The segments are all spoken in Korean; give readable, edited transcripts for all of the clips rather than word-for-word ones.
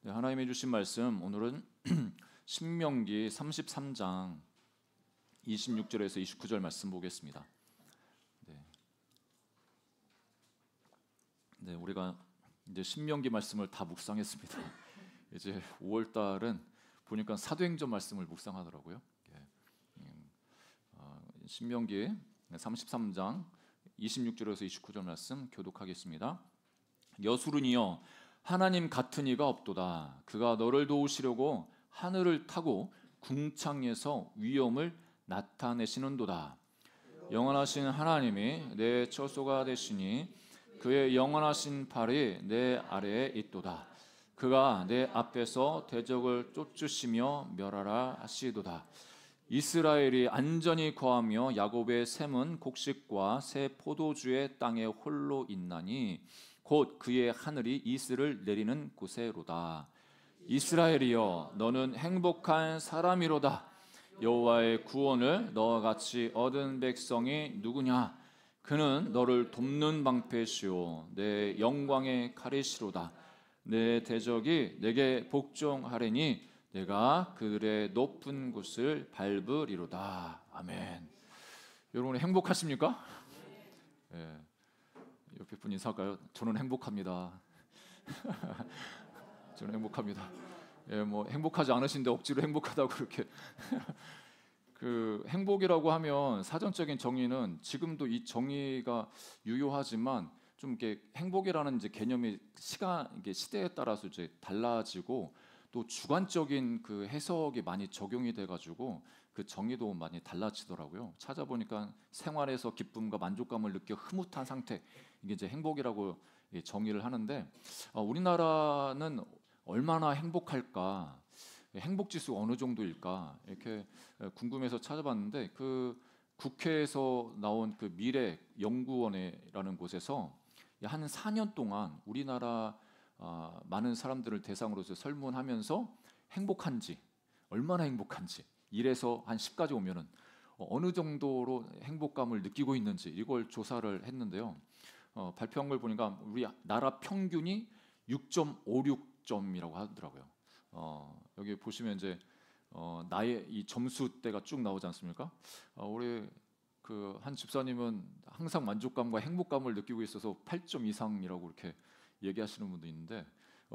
네, 하나님이 주신 말씀 오늘은 신명기 33장 26절에서 29절 말씀 보겠습니다. 네, 우리가 이제 신명기 말씀을 다 묵상했습니다. 이제 5월 달은 보니까 사도행전 말씀을 묵상하더라고요. 신명기 33장 26절에서 29절 말씀 교독하겠습니다. 여수르니여 하나님 같은 이가 없도다. 그가 너를 도우시려고 하늘을 타고 궁창에서 위엄을 나타내시는도다. 영원하신 하나님이 내 처소가 되시니 그의 영원하신 팔이 내 아래에 있도다. 그가 내 앞에서 대적을 쫓으시며 멸하라 하시도다. 이스라엘이 안전히 거하며 야곱의 샘은 곡식과 새 포도주의 땅에 홀로 있나니 곧 그의 하늘이 이슬을 내리는 곳에로다. 이스라엘이여 너는 행복한 사람이로다. 여호와의 구원을 너와 같이 얻은 백성이 누구냐? 그는 너를 돕는 방패시오 내 영광의 칼이시로다. 내 대적이 내게 복종하리니 내가 그들의 높은 곳을 밟으리로다. 아멘. 여러분 행복하십니까? 네. 옆에 분 인사할까요? 저는 행복합니다. 저는 행복합니다. 예, 뭐 행복하지 않으신데 억지로 행복하다고 그렇게. 그 행복이라고 하면 사전적인 정의는 지금도 이 정의가 유효하지만 좀 이렇게 행복이라는 이제 개념이 이게 시대에 따라서 이제 달라지고 또 주관적인 그 해석이 많이 적용이 돼가지고 그 정의도 많이 달라지더라고요. 찾아보니까 생활에서 기쁨과 만족감을 느껴 흐뭇한 상태, 이게 이제 행복이라고 정의를 하는데 우리나라는 얼마나 행복할까? 행복 지수 어느 정도일까? 이렇게 궁금해서 찾아봤는데 그 국회에서 나온 그 미래 연구원이라는 곳에서 한 4년 동안 우리나라 많은 사람들을 대상으로 설문하면서 행복한지, 얼마나 행복한지 1에서 한 10까지 오면은 어느 정도로 행복감을 느끼고 있는지 이걸 조사를 했는데요. 발표한 걸 보니까 우리 나라 평균이 6.56점이라고 하더라고요. 여기 보시면 이제 나의 이 점수대가 쭉 나오지 않습니까? 우리 그 한 집사님은 항상 만족감과 행복감을 느끼고 있어서 8점 이상이라고 이렇게 얘기하시는 분도 있는데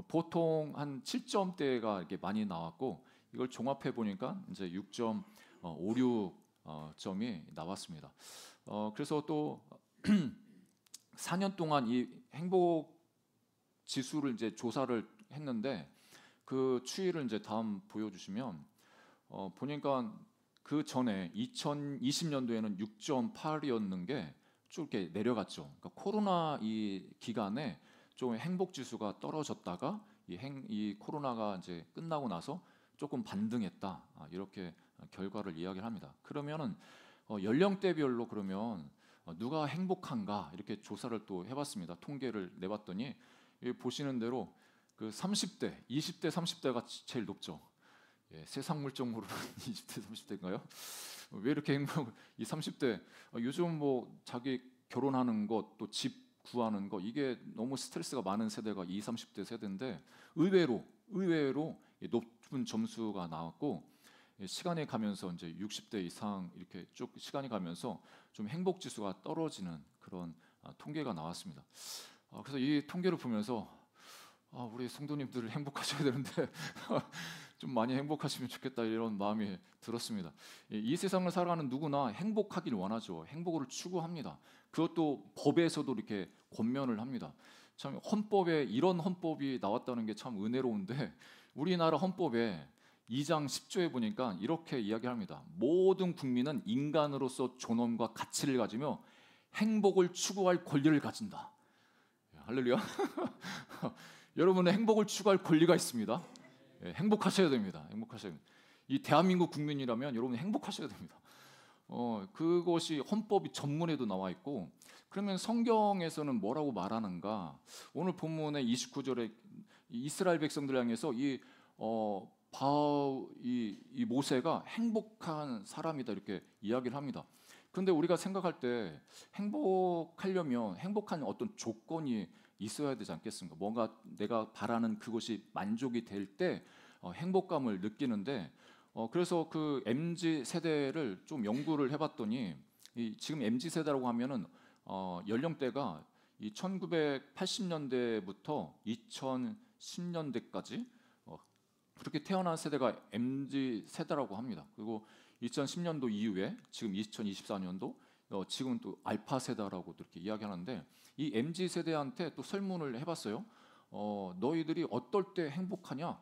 보통 한 7점대가 이렇게 많이 나왔고 이걸 종합해 보니까 이제 6.56점이 나왔습니다. 그래서 또 4년 동안 이 행복 지수를 이제 조사를 했는데 그 추이를 이제 다음 보여주시면 보니까 그 전에 2020년도에는 6.8이었는 게 쭉 이렇게 내려갔죠. 그러니까 코로나 이 기간에 좀 행복 지수가 떨어졌다가 이 코로나가 이제 끝나고 나서 조금 반등했다. 이렇게 결과를 이야기를 합니다. 그러면은 연령대별로 그러면 누가 행복한가 이렇게 조사를 또 해봤습니다. 통계를 내봤더니 여기 보시는 대로 그 30대, 20대, 30대가 제일 높죠. 예, 세상 물정으로는 20대, 30대인가요? 왜 이렇게 이 30대 요즘 뭐 자기 결혼하는 것, 또 집 구하는 거 이게 너무 스트레스가 많은 세대가 20, 30대 세대인데 의외로 높은 점수가 나왔고 시간이 가면서 이제 60대 이상 이렇게 쭉 시간이 가면서 좀 행복 지수가 떨어지는 그런 통계가 나왔습니다. 그래서 이 통계를 보면서 우리 성도님들 행복하셔야 되는데 좀 많이 행복하시면 좋겠다 이런 마음이 들었습니다. 이 세상을 살아가는 누구나 행복하길 원하죠. 행복을 추구합니다. 그것도 법에서도 이렇게 권면을 합니다. 참 헌법에 이런 헌법이 나왔다는 게 참 은혜로운데 우리나라 헌법에 2장 10조에 보니까 이렇게 이야기합니다. 모든 국민은 인간으로서 존엄과 가치를 가지며 행복을 추구할 권리를 가진다. 할렐루야. 여러분은 행복을 추구할 권리가 있습니다. 행복하셔야 됩니다. 행복하셔야 됩니다. 이 대한민국 국민이라면 여러분 행복하셔야 됩니다. 그것이 헌법이 전문에도 나와 있고 그러면 성경에서는 뭐라고 말하는가? 오늘 본문의 29절에 이스라엘 백성들 향해서 이 모세가 행복한 사람이다 이렇게 이야기를 합니다. 그런데 우리가 생각할 때 행복하려면 행복한 어떤 조건이 있어야 되지 않겠습니까? 뭔가 내가 바라는 그것이 만족이 될 때 행복감을 느끼는데 그래서 그 MZ 세대를 좀 연구를 해봤더니 지금 MZ 세대라고 하면은 연령대가 이 1980년대부터 2010년대까지 그렇게 태어난 세대가 MZ 세대라고 합니다. 그리고 2010년도 이후에 지금 2024년도 지금 또 알파 세대라고 이렇게 이야기하는데 이 MZ 세대한테 또 설문을 해봤어요. 너희들이 어떨 때 행복하냐?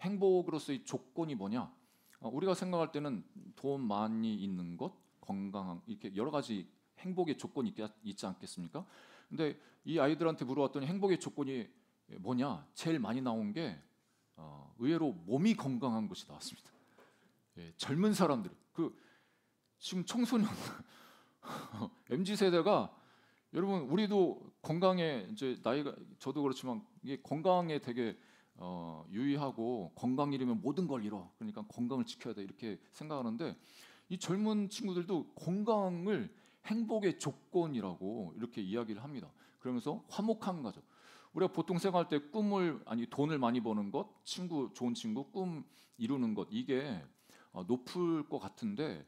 행복으로서의 조건이 뭐냐? 우리가 생각할 때는 돈 많이 있는 것, 건강한 이렇게 여러 가지 행복의 조건이 있지 않겠습니까? 근데 이 아이들한테 물어봤더니 행복의 조건이 뭐냐? 제일 많이 나온 게 의외로 몸이 건강한 것이 나왔습니다. 예, 젊은 사람들, 그 지금 청소년 MZ 세대가 여러분 우리도 건강에 이제 나이가 저도 그렇지만 이게 건강에 되게 유의하고 건강이라면 모든 걸 잃어. 그러니까 건강을 지켜야 돼 이렇게 생각하는데 이 젊은 친구들도 건강을 행복의 조건이라고 이렇게 이야기를 합니다. 그러면서 화목한 가정. 우리가 보통 생각할 때 돈을 많이 버는 것, 좋은 친구, 꿈 이루는 것 이게 높을 것 같은데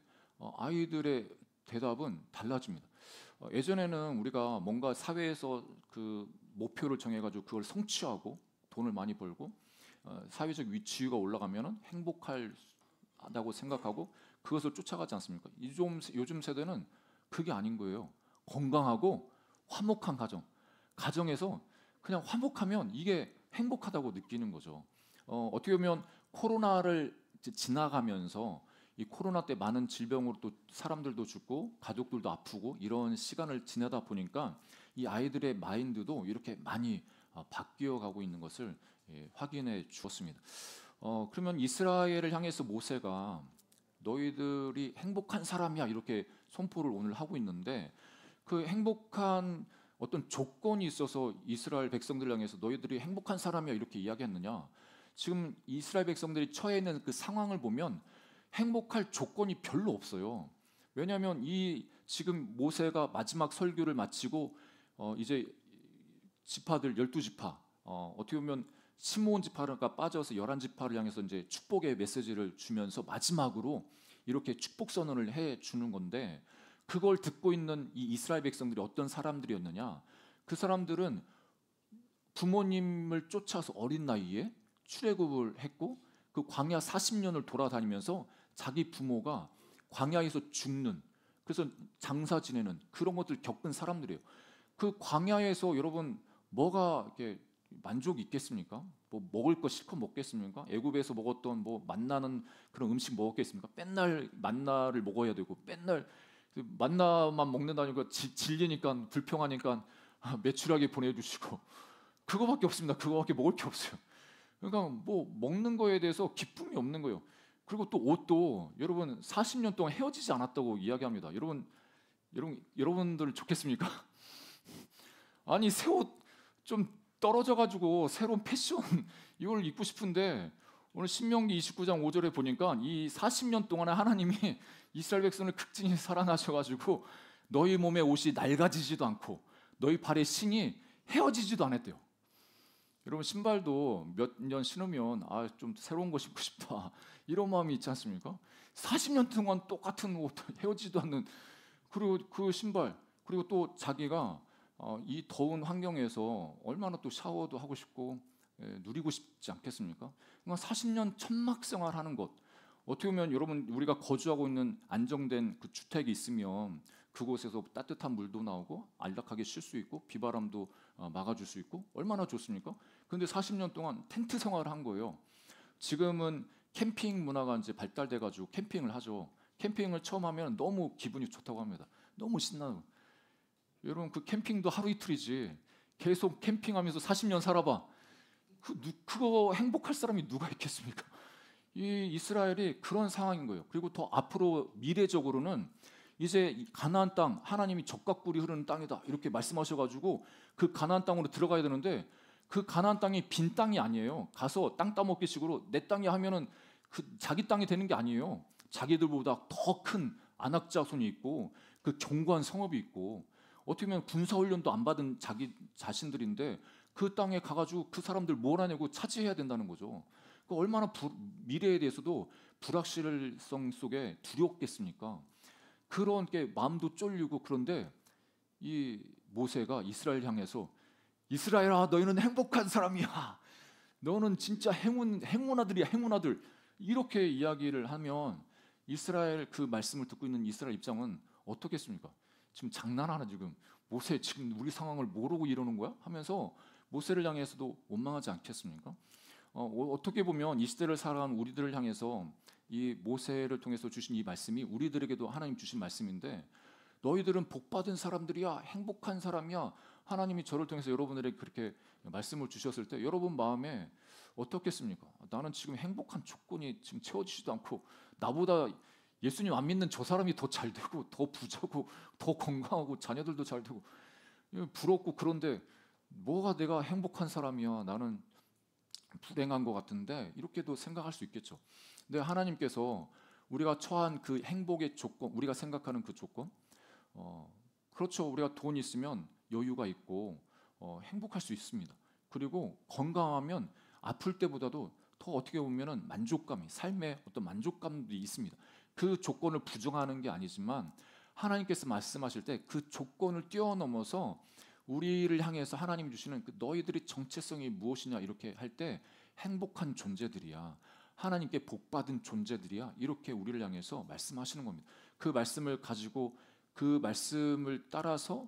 아이들의 대답은 달라집니다. 예전에는 우리가 뭔가 사회에서 그 목표를 정해가지고 그걸 성취하고 돈을 많이 벌고 사회적 지위가 올라가면은 행복하다고 생각하고 그것을 쫓아가지 않습니까? 요즘 세대는 그게 아닌 거예요. 건강하고 화목한 가정에서 그냥 화목하면 이게 행복하다고 느끼는 거죠. 어떻게 보면 코로나를 지나가면서 이 코로나 때 많은 질병으로 또 사람들도 죽고 가족들도 아프고 이런 시간을 지내다 보니까 이 아이들의 마인드도 이렇게 많이 바뀌어 가고 있는 것을 확인해 주었습니다. 그러면 이스라엘을 향해서 모세가 너희들이 행복한 사람이야 이렇게 선포를 오늘 하고 있는데 그 행복한 어떤 조건이 있어서 이스라엘 백성들을 향해서 너희들이 행복한 사람이야 이렇게 이야기했느냐? 지금 이스라엘 백성들이 처해 있는 그 상황을 보면 행복할 조건이 별로 없어요. 왜냐하면 이 지금 모세가 마지막 설교를 마치고 이제 지파들 12지파 어떻게 보면 시므온 지파가 빠져서 11지파를 향해서 이제 축복의 메시지를 주면서 마지막으로 이렇게 축복 선언을 해 주는 건데 그걸 듣고 있는 이 이스라엘 백성들이 어떤 사람들이었느냐? 그 사람들은 부모님을 쫓아서 어린 나이에 출애굽을 했고 그 광야 40년을 돌아다니면서 자기 부모가 광야에서 죽는 그래서 장사 지내는 그런 것들 겪은 사람들이에요. 그 광야에서 여러분 뭐가 이렇게 만족이 있겠습니까? 뭐 먹을 거 실컷 먹겠습니까? 애굽에서 먹었던 뭐 만나는 그런 음식 먹었겠습니까? 맨날 만나를 먹어야 되고 맨날 만나만 먹는다니까 질리니까 불평하니까 매출하게 보내주시고 그거밖에 없습니다. 그거밖에 먹을 게 없어요. 그러니까 뭐 먹는 거에 대해서 기쁨이 없는 거예요. 그리고 또 옷도 여러분 40년 동안 헤어지지 않았다고 이야기합니다. 여러분들 좋겠습니까? 아니 새 옷 좀 떨어져가지고 새로운 패션 이걸 입고 싶은데 오늘 신명기 29장 5절에 보니까 이 40년 동안에 하나님이 이스라엘 백성을 극진히 사랑하셔가지고 너희 몸의 옷이 낡아지지도 않고 너희 발의 신이 헤어지지도 않았대요. 여러분 신발도 몇 년 신으면 좀 새로운 거 신고 싶다 이런 마음이 있지 않습니까? 40년 동안 똑같은 옷 헤어지지도 않는 그리고 그 신발 그리고 또 자기가 이 더운 환경에서 얼마나 또 샤워도 하고 싶고 누리고 싶지 않겠습니까? 그러니까 40년 천막 생활하는 것 어떻게 보면 여러분 우리가 거주하고 있는 안정된 그 주택이 있으면 그곳에서 따뜻한 물도 나오고 안락하게 쉴 수 있고 비바람도 막아줄 수 있고 얼마나 좋습니까? 그런데 40년 동안 텐트 생활을 한 거예요. 지금은 캠핑 문화가 이제 발달돼가지고 캠핑을 하죠. 캠핑을 처음 하면 너무 기분이 좋다고 합니다. 너무 신나요. 여러분 그 캠핑도 하루 이틀이지 계속 캠핑하면서 40년 살아봐. 그거 행복할 사람이 누가 있겠습니까? 이 이스라엘이 그런 상황인 거예요. 그리고 더 앞으로 미래적으로는 이제 가나안 땅 하나님이 젖과 꿀이 흐르는 땅이다 이렇게 말씀하셔가지고 그 가나안 땅으로 들어가야 되는데 그 가나안 땅이 빈 땅이 아니에요. 가서 땅 따먹기 식으로 내 땅이 하면은 그 자기 땅이 되는 게 아니에요. 자기들보다 더 큰 안악자손이 있고 그 견고한 성읍이 있고 어떻게 보면 군사 훈련도 안 받은 자기 자신들인데 그 땅에 가가지고 그 사람들 몰아내고 차지해야 된다는 거죠. 그 얼마나 미래에 대해서도 불확실성 속에 두렵겠습니까? 그런 게 마음도 쫄리고. 그런데 이 모세가 이스라엘 향해서 이스라엘아, 너희는 행복한 사람이야. 너는 진짜 행운아들이야, 행운아들. 이렇게 이야기를 하면 이스라엘, 그 말씀을 듣고 있는 이스라엘 입장은 어떻겠습니까? 지금 장난하나, 지금 모세 지금 우리 상황을 모르고 이러는 거야? 하면서 모세를 향해서도 원망하지 않겠습니까? 어떻게 보면 이 시대를 살아가는 우리들을 향해서 이 모세를 통해서 주신 이 말씀이 우리들에게도 하나님 주신 말씀인데, 너희들은 복받은 사람들이야, 행복한 사람이야. 하나님이 저를 통해서 여러분들에게 그렇게 말씀을 주셨을 때 여러분 마음에 어떻겠습니까? 나는 지금 행복한 조건이 지금 채워지지도 않고, 나보다 예수님 안 믿는 저 사람이 더 잘 되고 더 부자고 더 건강하고 자녀들도 잘 되고 부럽고, 그런데 뭐가 내가 행복한 사람이야, 나는 불행한 것 같은데, 이렇게도 생각할 수 있겠죠. 근데 하나님께서 우리가 처한 그 행복의 조건, 우리가 생각하는 그 조건, 그렇죠. 우리가 돈 있으면 여유가 있고 행복할 수 있습니다. 그리고 건강하면 아플 때보다도 더 어떻게 보면은 만족감이, 삶의 어떤 만족감도 있습니다. 그 조건을 부정하는 게 아니지만 하나님께서 말씀하실 때 그 조건을 뛰어넘어서 우리를 향해서 하나님이 주시는 그 너희들의 정체성이 무엇이냐, 이렇게 할 때 행복한 존재들이야, 하나님께 복받은 존재들이야, 이렇게 우리를 향해서 말씀하시는 겁니다. 그 말씀을 가지고 그 말씀을 따라서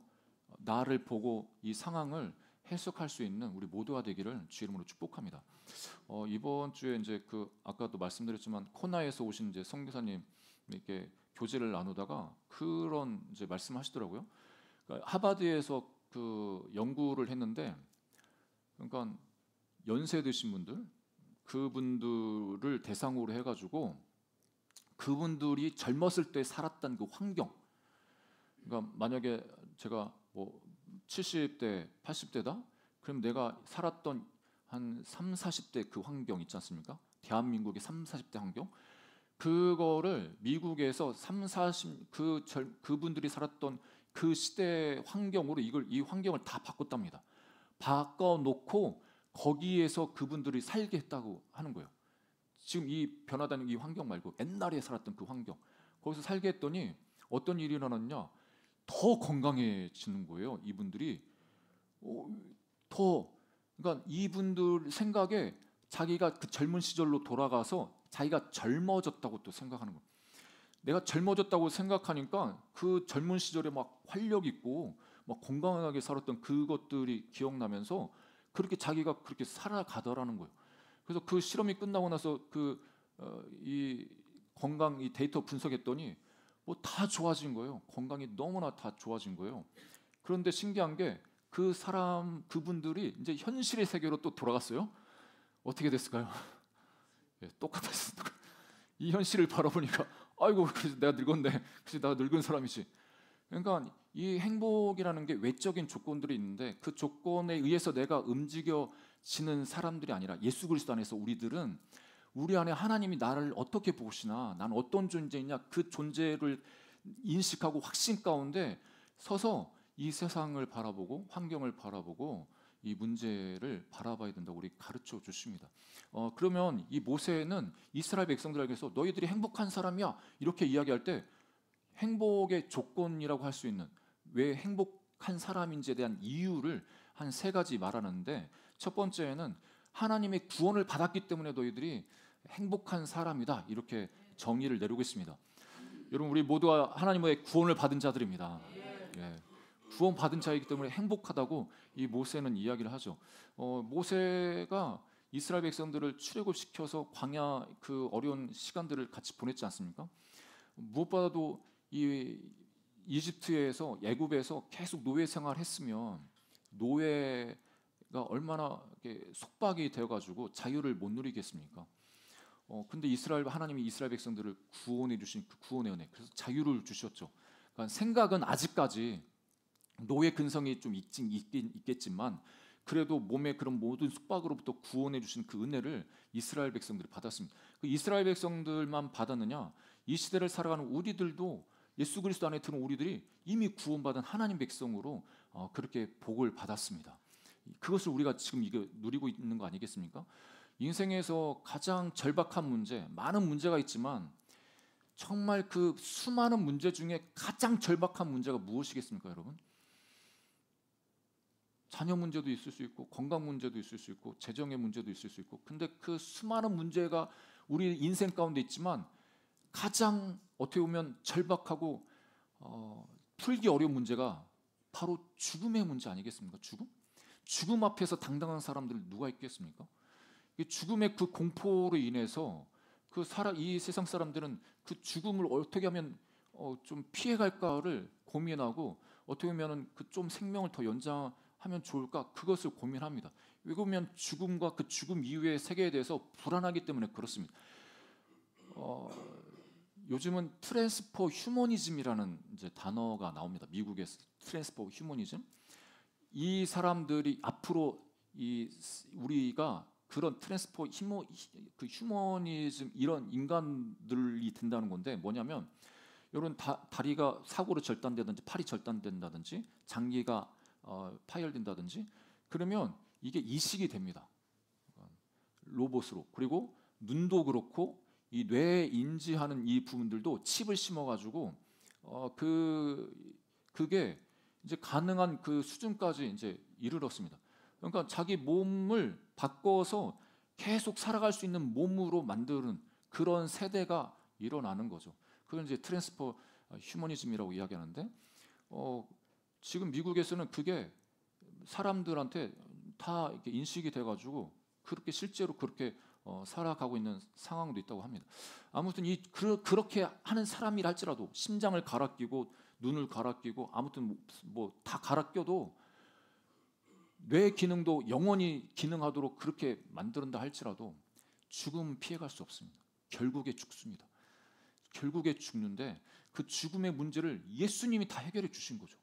나를 보고 이 상황을 해석할 수 있는 우리 모두가 되기를 주의 이름으로 축복합니다. 이번 주에 이제 그 아까도 말씀드렸지만 코나에서 오신 이제 선교사님 이렇게 교제를 나누다가 그런 이제 말씀하시더라고요. 그러니까 하버드에서 그 연구를 했는데, 그러니까 연세 드신 분들, 그분들을 대상으로 해가지고 그분들이 젊었을 때 살았던 그 환경, 그러니까 만약에 제가 뭐 70대, 80대다? 그럼 내가 살았던 한 3, 40대 그 환경 있지 않습니까? 대한민국의 3, 40대 환경, 그거를 미국에서 3, 40 그분들이 살았던 그 시대 환경으로 이 환경을 다 바꿨답니다. 바꿔놓고 거기에서 그분들이 살게 했다고 하는 거예요. 지금 이 변화되는 이 환경 말고 옛날에 살았던 그 환경, 거기서 살게 했더니 어떤 일이 일어났냐? 더 건강해지는 거예요. 이분들이 더, 그러니까 이분들 생각에 자기가 그 젊은 시절로 돌아가서 자기가 젊어졌다고 또 생각하는 거예요. 내가 젊어졌다고 생각하니까 그 젊은 시절에 막 활력 있고 막 건강하게 살았던 그것들이 기억나면서 그렇게 자기가 그렇게 살아가더라는 거예요. 그래서 그 실험이 끝나고 나서 이 건강 이 데이터 분석했더니 뭐 다 좋아진 거예요. 건강이 너무나 다 좋아진 거예요. 그런데 신기한 게 그분들이 이제 현실의 세계로 또 돌아갔어요. 어떻게 됐을까요? 예, 똑같았어요. 이 현실을 바라보니까 아이고, 그래서 내가 늙었네. 그래서 내가 늙은 사람이지. 그러니까 이 행복이라는 게 외적인 조건들이 있는데 그 조건에 의해서 내가 움직여지는 사람들이 아니라 예수 그리스도 안에서 우리들은 우리 안에 하나님이 나를 어떻게 보시나, 난 어떤 존재이냐, 그 존재를 인식하고 확신 가운데 서서 이 세상을 바라보고 환경을 바라보고 이 문제를 바라봐야 된다고 우리 가르쳐 주십니다. 그러면 이 모세는 이스라엘 백성들에게서 너희들이 행복한 사람이야 이렇게 이야기할 때 행복의 조건이라고 할 수 있는, 왜 행복한 사람인지에 대한 이유를 한 3가지 말하는데, 첫 번째는 하나님의 구원을 받았기 때문에 너희들이 행복한 사람이다, 이렇게 정의를 내리고 있습니다. 여러분, 우리 모두가 하나님의 구원을 받은 자들입니다. 예. 구원 받은 자이기 때문에 행복하다고 이 모세는 이야기를 하죠. 모세가 이스라엘 백성들을 출애굽시켜서 광야 그 어려운 시간들을 같이 보냈지 않습니까? 무엇보다도 이 이집트에서, 애굽에서 계속 노예 생활했으면 노예가 얼마나 속박이 되어가지고 자유를 못 누리겠습니까? 근데 하나님이 이스라엘 백성들을 구원해 주신 그 구원의 은혜, 그래서 자유를 주셨죠. 그러니까 생각은 아직까지 노예 근성이 좀 있긴 있겠지만 그래도 몸의 그런 모든 속박으로부터 구원해 주신 그 은혜를 이스라엘 백성들이 받았습니다. 그 이스라엘 백성들만 받았느냐? 이 시대를 살아가는 우리들도, 예수 그리스도 안에 드는 우리들이 이미 구원받은 하나님 백성으로 그렇게 복을 받았습니다. 그것을 우리가 지금 이거 누리고 있는 거 아니겠습니까? 인생에서 가장 절박한 문제, 많은 문제가 있지만 정말 그 수많은 문제 중에 가장 절박한 문제가 무엇이겠습니까, 여러분? 자녀 문제도 있을 수 있고 건강 문제도 있을 수 있고 재정의 문제도 있을 수 있고, 근데 그 수많은 문제가 우리 인생 가운데 있지만 가장 어떻게 보면 절박하고 풀기 어려운 문제가 바로 죽음의 문제 아니겠습니까? 죽음 앞에서 당당한 사람들 누가 있겠습니까? 이 죽음의 그 공포로 인해서 이 세상 사람들은 그 죽음을 어떻게 하면 좀 피해갈까를 고민하고, 어떻게 하면 그 좀 생명을 더 연장하면 좋을까, 그것을 고민합니다. 왜냐하면 죽음과 그 죽음 이후의 세계에 대해서 불안하기 때문에 그렇습니다. 요즘은 트랜스포 휴머니즘이라는 이제 단어가 나옵니다. 미국의 트랜스포 휴머니즘. 이 사람들이 앞으로 우리가 그런 휴머니즘 이런 인간들이 된다는 건데, 뭐냐면 이런 다리가 사고로 절단되든지 팔이 절단된다든지 장기가 파열된다든지 그러면 이게 이식이 됩니다. 로봇으로. 그리고 눈도 그렇고 이 뇌 인지하는 이 부분들도 칩을 심어가지고 그게 이제 가능한 그 수준까지 이제 이르렀습니다. 그러니까 자기 몸을 바꿔서 계속 살아갈 수 있는 몸으로 만드는 그런 세대가 일어나는 거죠. 그걸 이제 트랜스퍼 휴머니즘이라고 이야기하는데, 지금 미국에서는 그게 사람들한테 다 이렇게 인식이 돼가지고 그렇게 실제로 그렇게 살아가고 있는 상황도 있다고 합니다. 아무튼 그렇게 하는 사람이라 할지라도 심장을 갈아 끼고 눈을 갈아 끼고 아무튼 뭐 다 갈아 껴도 뇌 기능도 영원히 기능하도록 그렇게 만든다 할지라도 죽음 피해갈 수 없습니다. 결국에 죽습니다. 결국에 죽는데 그 죽음의 문제를 예수님이 다 해결해 주신 거죠.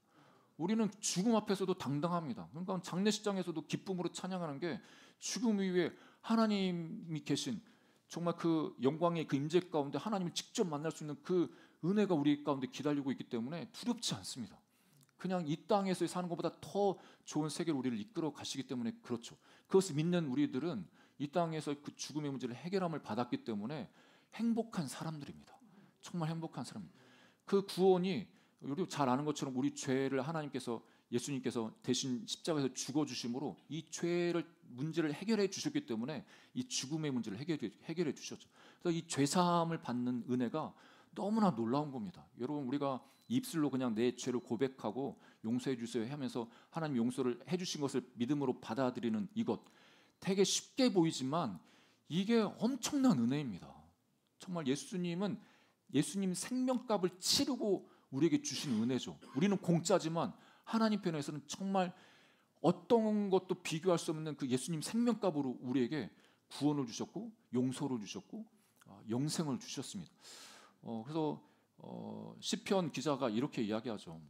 우리는 죽음 앞에서도 당당합니다. 그러니까 장례식장에서도 기쁨으로 찬양하는 게 죽음 이후에 하나님이 계신 정말 그 영광의 그 임재 가운데 하나님을 직접 만날 수 있는 그 은혜가 우리 가운데 기다리고 있기 때문에 두렵지 않습니다. 그냥 이 땅에서 사는 것보다 더 좋은 세계로 우리를 이끌어 가시기 때문에 그렇죠. 그것을 믿는 우리들은 이 땅에서 그 죽음의 문제를 해결함을 받았기 때문에 행복한 사람들입니다. 정말 행복한 사람입니다. 그 구원이 우리 잘 아는 것처럼 우리 죄를 예수님께서 대신 십자가에서 죽어주심으로 이 죄를 문제를 해결해 주셨기 때문에 이 죽음의 문제를 해결해 주셨죠. 그래서 이 죄사함을 받는 은혜가 너무나 놀라운 겁니다. 여러분, 우리가 입술로 그냥 내 죄를 고백하고 용서해 주세요 하면서 하나님 용서를 해주신 것을 믿음으로 받아들이는 이것 되게 쉽게 보이지만 이게 엄청난 은혜입니다. 정말 예수님 생명값을 치르고 우리에게 주신 은혜죠. 우리는 공짜지만 하나님 편에서는 정말 어떤 것도 비교할 수 없는 그 예수님 생명값으로 우리에게 구원을 주셨고 용서를 주셨고 영생을 주셨습니다. 그래서 시편 기자가 이렇게 이야기하죠.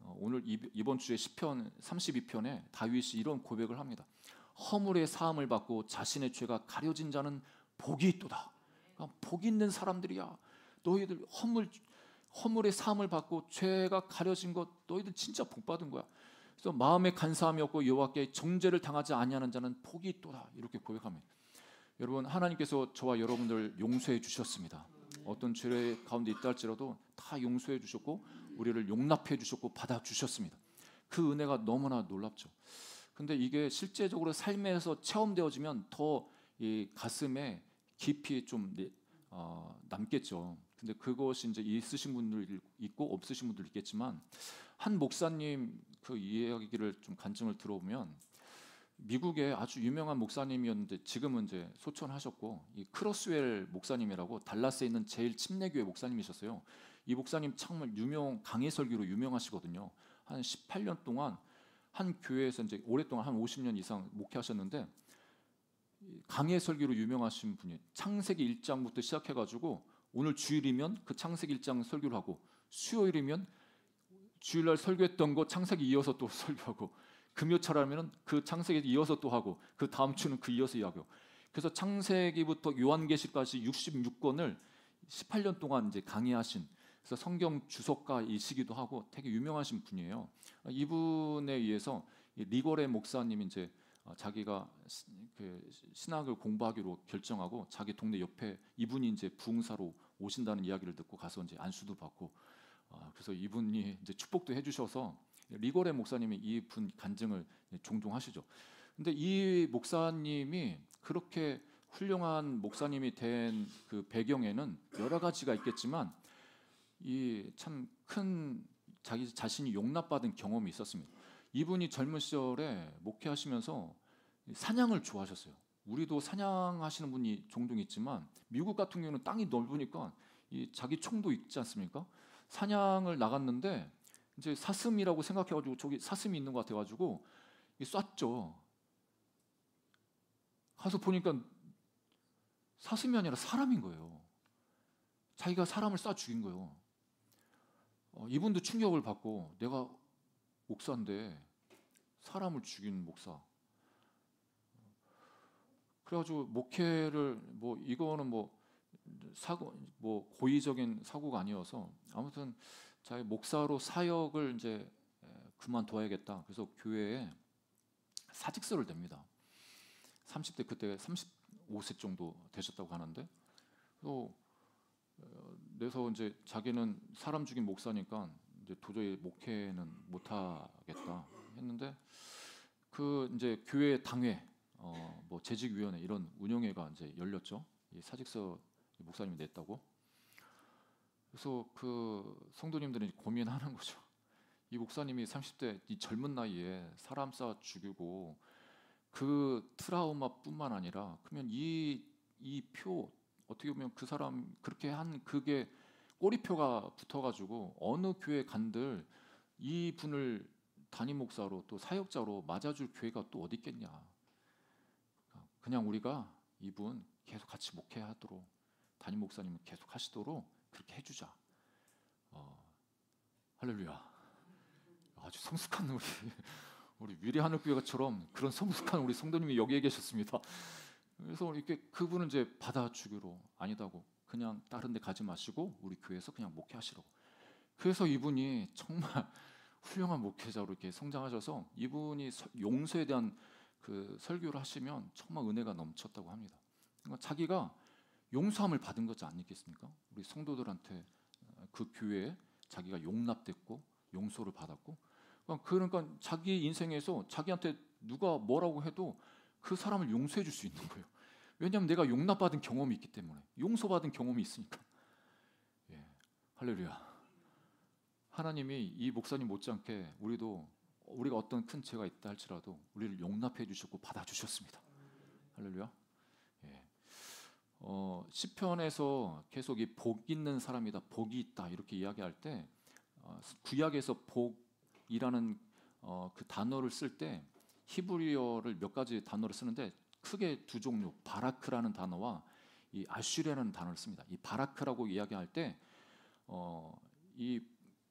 오늘 이번 주에 시편 32편에 다윗이 이런 고백을 합니다. 허물의 사함을 받고 자신의 죄가 가려진 자는 복이 있도다. 복 있는 사람들이야. 너희들 허물의 사함을 받고 죄가 가려진 것 너희들 진짜 복 받은 거야. 그래서 마음에 간사함이 없고 여호와께 정죄를 당하지 아니하는 자는 복이 있도다. 이렇게 고백합니다. 여러분, 하나님께서 저와 여러분들 용서해 주셨습니다. 어떤 죄 가운데 있다 할지라도 다 용서해 주셨고 우리를 용납해 주셨고 받아 주셨습니다. 그 은혜가 너무나 놀랍죠. 근데 이게 실제적으로 삶에서 체험되어지면 더 이 가슴에 깊이 좀 남겠죠. 근데 그것이 이제 있으신 분들 있고 없으신 분들 있겠지만, 한 목사님 그 이야기를 좀 간증을 들어보면 미국의 아주 유명한 목사님이었는데 지금은 이제 소천하셨고, 이 크로스웰 목사님이라고 달라스에 있는 제일 침례교회 목사님이셨어요. 이 목사님 정말 강해 설교로 유명하시거든요. 한 18년 동안 한 교회에서 이제 오랫동안 한 50년 이상 목회하셨는데 강해 설교로 유명하신 분이 창세기 1장부터 시작해가지고 오늘 주일이면 그 창세기 1장 설교를 하고, 수요일이면 주일날 설교했던 거 창세기 이어서 또 설교하고, 금요철하면은 그 창세기 이어서 또 하고, 그 다음 주는 그 이어서 이야기하고, 그래서 창세기부터 요한계시까지 66권을 18년 동안 이제 강의하신, 그래서 성경 주석가이시기도 하고 되게 유명하신 분이에요. 이분에 의해서 리거레 목사님이 이제 자기가 그 신학을 공부하기로 결정하고 자기 동네 옆에 이분이 이제 부흥사로 오신다는 이야기를 듣고 가서 이제 안수도 받고 그래서 이분이 이제 축복도 해주셔서 리고레 목사님이 이분 간증을 종종 하시죠. 근데 이 목사님이 그렇게 훌륭한 목사님이 된 그 배경에는 여러 가지가 있겠지만 이 참 큰 자기 자신이 용납받은 경험이 있었습니다. 이분이 젊은 시절에 목회하시면서 사냥을 좋아하셨어요. 우리도 사냥하시는 분이 종종 있지만 미국 같은 경우는 땅이 넓으니까 이 자기 총도 있지 않습니까? 사냥을 나갔는데 이제 사슴이라고 생각해가지고 저기 사슴이 있는 것 같아가지고 쐈죠. 가서 보니까 사슴이 아니라 사람인 거예요. 자기가 사람을 쏴 죽인 거예요. 이분도 충격을 받고 내가 목사인데 사람을 죽인 목사. 그래가지고 목회를 뭐 이거는 뭐 사고 뭐 고의적인 사고가 아니어서 아무튼 자기 목사로 사역을 이제 그만둬야겠다. 그래서 교회에 사직서를 냅니다. 30대 그때 35세 정도 되셨다고 하는데 또 그래서 이제 자기는 사람 죽인 목사니까 이제 도저히 목회는 못하겠다 했는데 그 이제 교회 당회 뭐 재직위원회 이런 운영회가 이제 열렸죠. 이 사직서 목사님이 냈다고. 그래서 그 성도님들이 고민하는 거죠. 이 목사님이 30대 이 젊은 나이에 사람 쏴 죽이고 그 트라우마뿐만 아니라 그러면 이 표 어떻게 보면 그 사람 그렇게 한 그게 꼬리표가 붙어가지고 어느 교회 간들 이 분을 담임 목사로 또 사역자로 맞아줄 교회가 또 어디 있겠냐. 그냥 우리가 이분 계속 같이 목회하도록 담임 목사님은 계속 하시도록 그렇게 해주자. 할렐루야. 아주 성숙한 우리 위례하늘교회처럼 그런 성숙한 우리 성도님이 여기에 계셨습니다. 그래서 이렇게 그분은 이제 받아주기로 아니다고 그냥 다른 데 가지 마시고 우리 교회에서 그냥 목회하시라고. 그래서 이분이 정말 훌륭한 목회자로 이렇게 성장하셔서 이분이 용서에 대한 그 설교를 하시면 정말 은혜가 넘쳤다고 합니다. 그러니까 자기가 용서함을 받은 거지 않겠습니까? 우리 성도들한테 그 교회에 자기가 용납됐고 용서를 받았고 그러니까 자기 인생에서 자기한테 누가 뭐라고 해도 그 사람을 용서해 줄 수 있는 거예요. 왜냐하면 내가 용납받은 경험이 있기 때문에 용서받은 경험이 있으니까. 예, 할렐루야. 하나님이 이 목사님 못지않게 우리가 어떤 큰 죄가 있다 할지라도 우리를 용납해 주셨고 받아주셨습니다. 할렐루야. 예. 시편에서 계속 이 복 있는 사람이다, 복이 있다 이렇게 이야기할 때 구약에서 복이라는 그 단어를 쓸 때 히브리어를 몇 가지 단어를 쓰는데 크게 두 종류, 바라크라는 단어와 이 아슈레라는 단어를 씁니다. 이 바라크라고 이야기할 때 이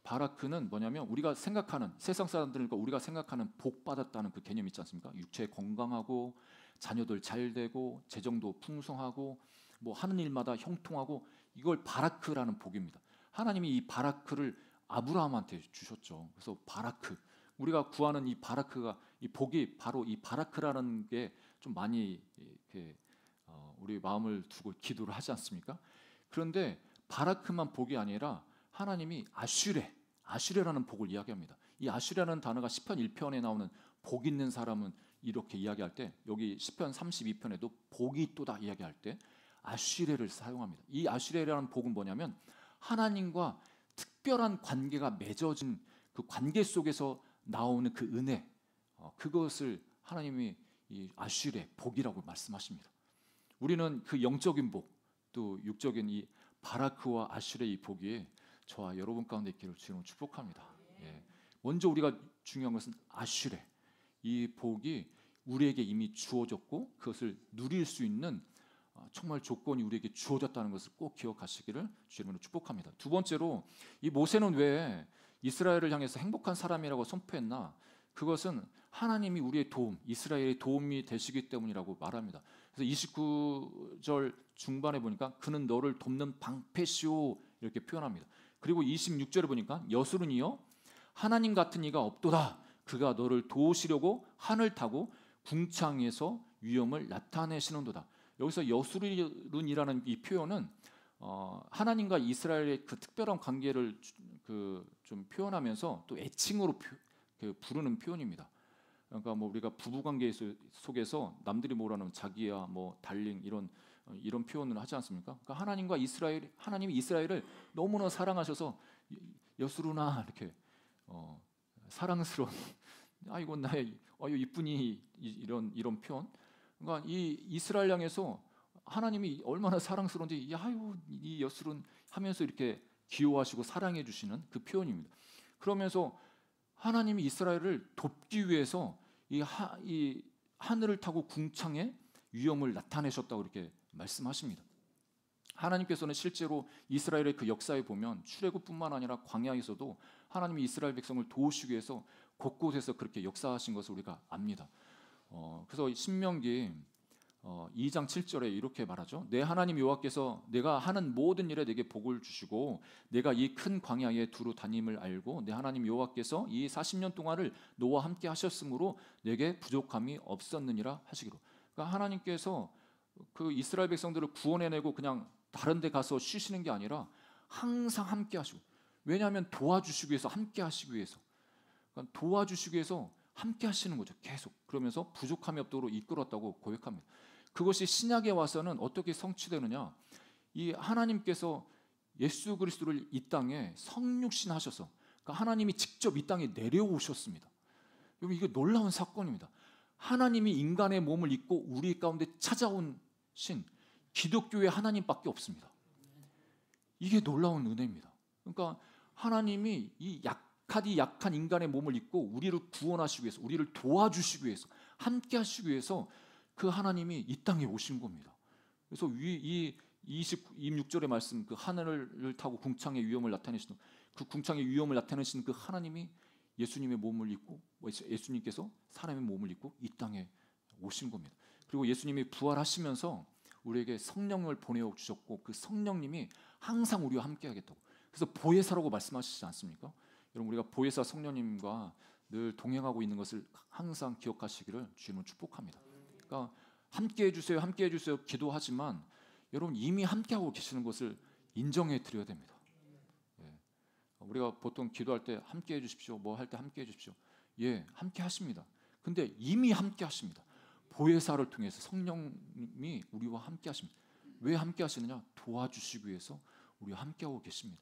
바라크는 뭐냐면 우리가 생각하는 세상 사람들과 우리가 생각하는 복 받았다는 그 개념 있지 않습니까? 육체 건강하고 자녀들 잘 되고 재정도 풍성하고 뭐 하는 일마다 형통하고 이걸 바라크라는 복입니다. 하나님이 이 바라크를 아브라함한테 주셨죠. 그래서 바라크 우리가 구하는 이 바라크가 이 복이 바로 이 바라크라는 게 좀 많이 이렇게 우리 마음을 두고 기도를 하지 않습니까? 그런데 바라크만 복이 아니라 하나님이 아슈레라는 복을 이야기합니다. 이 아슈레라는 단어가 시편 1편에 나오는 복 있는 사람은 이렇게 이야기할 때 여기 시편 32편에도 복이 있도다 이야기할 때 아슈레를 사용합니다. 이 아슈레라는 복은 뭐냐면 하나님과 특별한 관계가 맺어진 그 관계 속에서 나오는 그 은혜 그것을 하나님이 이 아슈레 복이라고 말씀하십니다. 우리는 그 영적인 복 또 육적인 이 바라크와 아슈레 이 복이 저와 여러분 가운데 있기를 주님으로 축복합니다. 예. 먼저 우리가 중요한 것은 아슈레 이 복이 우리에게 이미 주어졌고 그것을 누릴 수 있는 정말 조건이 우리에게 주어졌다는 것을 꼭 기억하시기를 주님으로 축복합니다. 두 번째로 이 모세는 왜 이스라엘을 향해서 행복한 사람이라고 선포했나? 그것은 하나님이 우리의 도움, 이스라엘의 도움이 되시기 때문이라고 말합니다. 그래서 29절 중반에 보니까 그는 너를 돕는 방패시오 이렇게 표현합니다. 그리고 26절에 보니까 여수른이여 하나님 같은 이가 없도다. 그가 너를 도우시려고 하늘 타고 궁창에서 위엄을 나타내시는도다. 여기서 여수룬이라는 이 표현은 하나님과 이스라엘의 그 특별한 관계를 좀 표현하면서 또 애칭으로 부르는 표현입니다. 그러니까 뭐 우리가 부부 관계 속에서 남들이 뭐라는 자기야, 뭐 달링 이런 표현을 하지 않습니까? 그러니까 하나님이 이스라엘을 너무나 사랑하셔서 여수루나 이렇게 사랑스러운 아이고 나의 이쁜이 이런 표현. 그러니까 이 이스라엘 향해서 하나님이 얼마나 사랑스러운지 아유 이 여수룬 하면서 이렇게 귀여워하시고 사랑해 주시는 그 표현입니다. 그러면서 하나님이 이스라엘을 돕기 위해서 이 하늘을 타고 궁창에 위엄을 나타내셨다고 이렇게 말씀하십니다. 하나님께서는 실제로 이스라엘의 그 역사에 보면 출애굽뿐만 아니라 광야에서도 하나님이 이스라엘 백성을 도우시기 위해서 곳곳에서 그렇게 역사하신 것을 우리가 압니다. 그래서 신명기 2장 7절에 이렇게 말하죠. 내 하나님 여호와께서 내가 하는 모든 일에 내게 복을 주시고 내가 이 큰 광야에 두루 다님을 알고 내 하나님 여호와께서 이 40년 동안을 너와 함께 하셨으므로 내게 부족함이 없었느니라 하시기로. 그러니까 하나님께서 그 이스라엘 백성들을 구원해내고 그냥 다른 데 가서 쉬시는 게 아니라 항상 함께 하시고, 왜냐하면 도와주시기 위해서, 함께 하시기 위해서, 그러니까 도와주시기 위해서 함께 하시는 거죠. 계속. 그러면서 부족함이 없도록 이끌었다고 고백합니다. 그것이 신약에 와서는 어떻게 성취되느냐? 이 하나님께서 예수 그리스도를 이 땅에 성육신 하셔서, 그러니까 하나님이 직접 이 땅에 내려오셨습니다. 여러분 이게 놀라운 사건입니다. 하나님이 인간의 몸을 입고 우리 가운데 찾아온 신 기독교의 하나님밖에 없습니다. 이게 놀라운 은혜입니다. 그러니까 하나님이 이 약한 인간의 몸을 입고 우리를 구원하시기 위해서, 우리를 도와주시기 위해서, 함께 하시기 위해서 그 하나님이 이 땅에 오신 겁니다. 그래서 이 26절의 말씀, 그 하늘을 타고 궁창의 위엄을 나타내시는, 그 궁창의 위엄을 나타내시는 그 하나님이 예수님의 몸을 입고, 예수님께서 사람의 몸을 입고 이 땅에 오신 겁니다. 그리고 예수님이 부활하시면서 우리에게 성령을 보내어 주셨고, 그 성령님이 항상 우리와 함께 하겠다고. 그래서 보혜사라고 말씀하시지 않습니까? 여러분 우리가 보혜사 성령님과 늘 동행하고 있는 것을 항상 기억하시기를 주님은 축복합니다. 그러니까 함께 해주세요, 함께 해주세요 기도하지만 여러분 이미 함께하고 계시는 것을 인정해 드려야 됩니다. 예. 우리가 보통 기도할 때 함께 해주십시오, 뭐 할 때 함께 해주십시오. 예, 함께 하십니다. 근데 이미 함께 하십니다. 보혜사를 통해서 성령님이 우리와 함께 하십니다. 왜 함께 하시느냐? 도와주시기 위해서 우리와 함께하고 계십니다.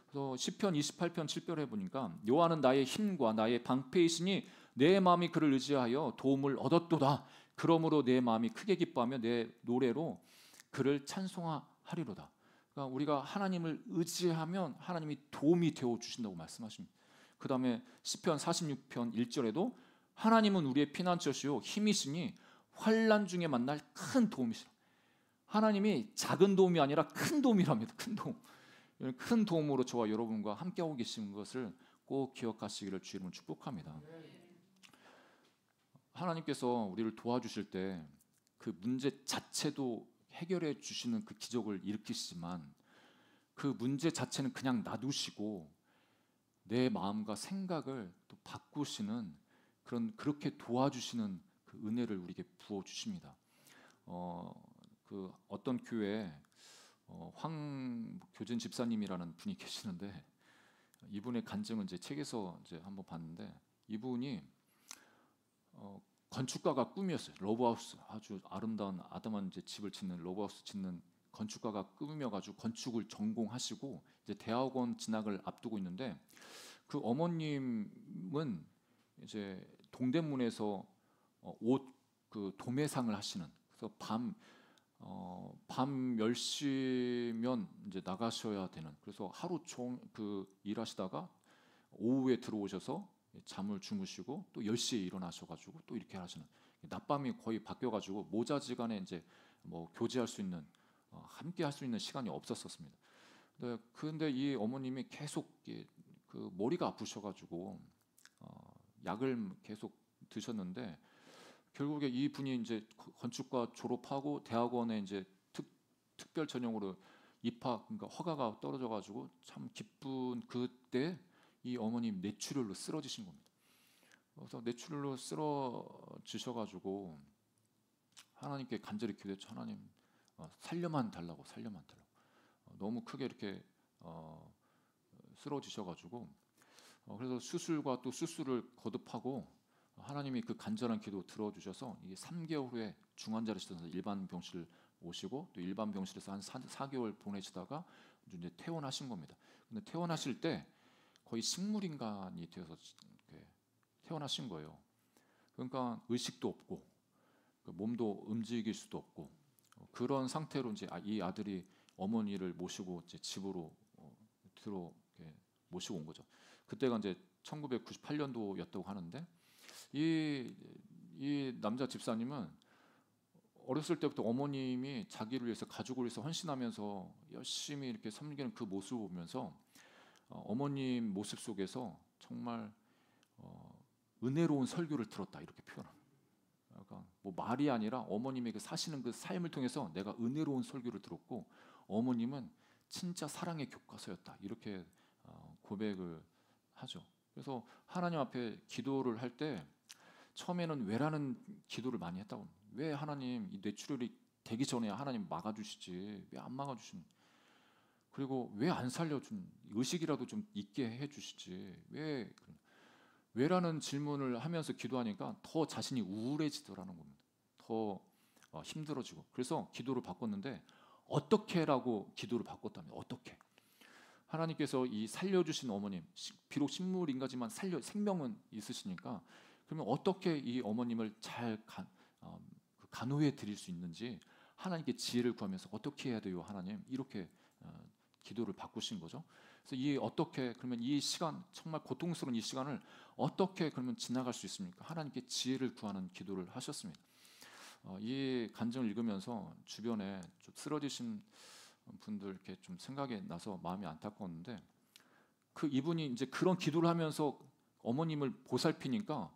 그래서 시편 28편 7절에 보니까 여호와는 나의 힘과 나의 방패이시니 내 마음이 그를 의지하여 도움을 얻었도다. 그러므로 내 마음이 크게 기뻐하며 내 노래로 그를 찬송하리로다. 그러니까 우리가 하나님을 의지하면 하나님이 도움이 되어 주신다고 말씀하십니다. 그 다음에 시편 46편 1절에도 하나님은 우리의 피난처시요 힘이시니 환난 중에 만날 큰 도움이시라. 하나님이 작은 도움이 아니라 큰 도움이랍니다. 큰 도움. 큰 도움으로 저와 여러분과 함께하고 계신 것을 꼭 기억하시기를 주님은 축복합니다. 하나님께서 우리를 도와주실 때 그 문제 자체도 해결해 주시는 그 기적을 일으키시지만 그 문제 자체는 그냥 놔두시고 내 마음과 생각을 또 바꾸시는 그렇게 도와주시는 그 은혜를 우리에게 부어 주십니다. 그 어떤 교회에 황교진 집사님이라는 분이 계시는데 이분의 간증은 이제 책에서 이제 한번 봤는데 이분이 건축가가 꿈이었어요. 러브하우스, 아주 아름다운 아담한 이제 집을 짓는 러브하우스 짓는 건축가가 꿈이어가지고 건축을 전공하시고 이제 대학원 진학을 앞두고 있는데 그 어머님은 이제 동대문에서 옷 그 도매상을 하시는, 그래서 밤 10시면 이제 나가셔야 되는, 그래서 하루 종 그 일하시다가 오후에 들어오셔서 잠을 주무시고 또 10시에 일어나셔가지고 또 이렇게 하시는, 낮밤이 거의 바뀌어가지고 모자지간에 이제 뭐 교제할 수 있는 함께 할 수 있는 시간이 없었습니다. 근데 이 어머님이 계속 그 머리가 아프셔가지고 약을 계속 드셨는데 결국에 이 분이 이제 건축과 졸업하고 대학원에 이제 특별 전형으로 입학, 그러니까 허가가 떨어져가지고 참 기쁜 그때 이 어머님 뇌출혈로 쓰러지신 겁니다. 그래서 뇌출혈로 쓰러지셔가지고 하나님께 간절히 기도했죠. 하나님 살려만 달라고. 너무 크게 이렇게 쓰러지셔가지고 그래서 수술과 또 수술을 거듭하고 하나님이 그 간절한 기도 들어주셔서 이게 3개월 후에 중환자실에서 일반 병실을 오시고 또 일반 병실에서 한 4개월 보내시다가 이제 퇴원하신 겁니다. 근데 퇴원하실 때 거의 식물인간이 되어서 퇴원하신 거예요. 그러니까 의식도 없고 몸도 움직일 수도 없고 그런 상태로 이제 이 아들이 어머니를 모시고 이제 집으로 모시고 온 거죠. 그때가 이제 1998년도였다고 하는데 이 남자 집사님은 어렸을 때부터 어머님이 자기를 위해서 가족을 위해서 헌신하면서 열심히 이렇게 섬기는 그 모습을 보면서 어머님 모습 속에서 정말 은혜로운 설교를 들었다 이렇게 표현합니다. 그러니까 뭐 말이 아니라 어머님의 그 사시는 그 삶을 통해서 내가 은혜로운 설교를 들었고 어머님은 진짜 사랑의 교과서였다 이렇게 고백을 하죠. 그래서 하나님 앞에 기도를 할 때 처음에는 왜라는 기도를 많이 했다고. 왜 하나님 이 뇌출혈이 되기 전에 하나님 막아주시지 왜 안 막아주신? 그리고 왜 안 살려준? 의식이라도 좀 있게 해주시지 왜라는 질문을 하면서 기도하니까 더 자신이 우울해지더라는 겁니다. 더 힘들어지고 그래서 기도를 바꿨는데 어떻게라고 기도를 바꿨다면 어떻게? 하나님께서 이 살려주신 어머님 비록 식물인가지만 생명은 있으시니까 그러면 어떻게 이 어머님을 잘 간호해 드릴 수 있는지 하나님께 지혜를 구하면서 어떻게 해야 돼요 하나님 이렇게 기도를 바꾸신 거죠. 그래서 이 어떻게 그러면 이 시간 정말 고통스러운 이 시간을 어떻게 그러면 지나갈 수 있습니까? 하나님께 지혜를 구하는 기도를 하셨습니다. 이 간증을 읽으면서 주변에 좀 쓰러지신 분들 이렇게 좀 생각이 나서 마음이 안타까웠는데 그 이분이 이제 그런 기도를 하면서 어머님을 보살피니까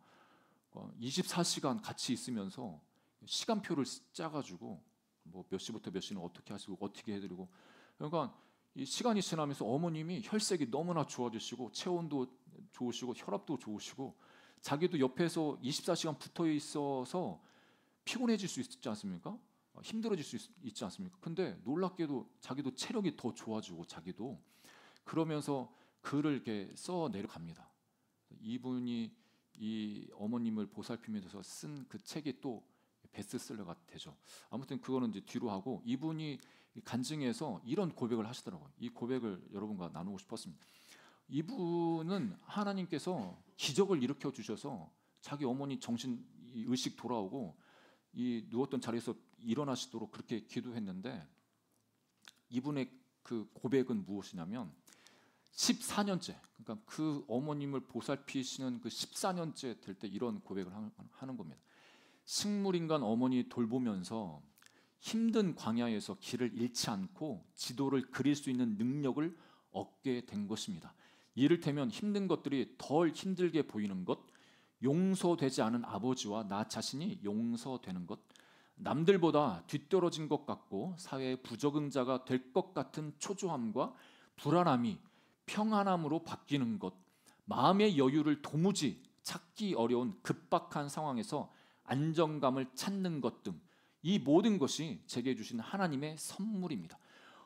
24시간 같이 있으면서 시간표를 짜가지고 뭐 몇 시부터 몇 시는 어떻게 하시고 어떻게 해드리고 그러니까 이 시간이 지나면서 어머님이 혈색이 너무나 좋아지시고 체온도 좋으시고 혈압도 좋으시고 자기도 옆에서 24시간 붙어 있어서 피곤해질 수 있지 않습니까? 힘들어질 수 있지 않습니까? 근데 놀랍게도 자기도 체력이 더 좋아지고 자기도 그러면서 글을 이렇게 써 내려갑니다. 이분이 이 어머님을 보살피면서 쓴 그 책이 또 베스트셀러가 되죠. 아무튼 그거는 이제 뒤로 하고 이분이 간증에서 이런 고백을 하시더라고요. 이 고백을 여러분과 나누고 싶었습니다. 이분은 하나님께서 기적을 일으켜 주셔서 자기 어머니 정신 의식 돌아오고 이 누웠던 자리에서 일어나시도록 그렇게 기도했는데 이분의 그 고백은 무엇이냐면 14년째 그러니까 그 어머님을 보살피시는 그 14년째 될 때 이런 고백을 하는 겁니다. 식물인간 어머니 돌보면서 힘든 광야에서 길을 잃지 않고 지도를 그릴 수 있는 능력을 얻게 된 것입니다. 이를테면 힘든 것들이 덜 힘들게 보이는 것, 용서되지 않은 아버지와 나 자신이 용서되는 것, 남들보다 뒤떨어진 것 같고 사회의 부적응자가 될 것 같은 초조함과 불안함이 평안함으로 바뀌는 것, 마음의 여유를 도무지 찾기 어려운 급박한 상황에서 안정감을 찾는 것 등 이 모든 것이 제게 주신 하나님의 선물입니다.